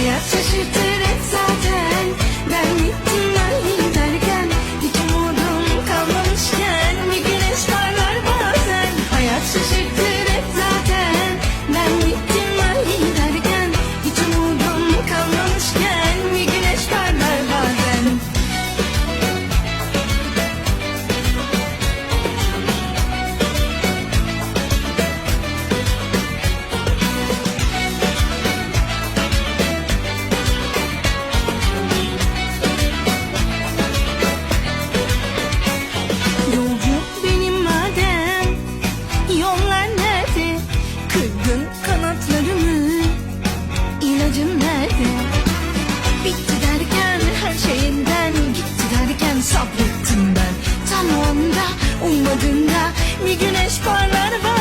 Hayat şaşırtır hep zaten. Ben gittim ben giderken, hiç umudum kalmamışken bir güneş parlar bazen. Hayat şaşırtır hep zaten. Ben gittim ben giderken, hiç umudum kalmamışken bir güneş parlar bazen. Yolcu benim madem, yollar nerede? Kırgın kanatlarımı, ilacım nerede? Bitti derken her şeyinden, gitti derken sabrettim ben. Tam o anda ummadığımda bir güneş parlar.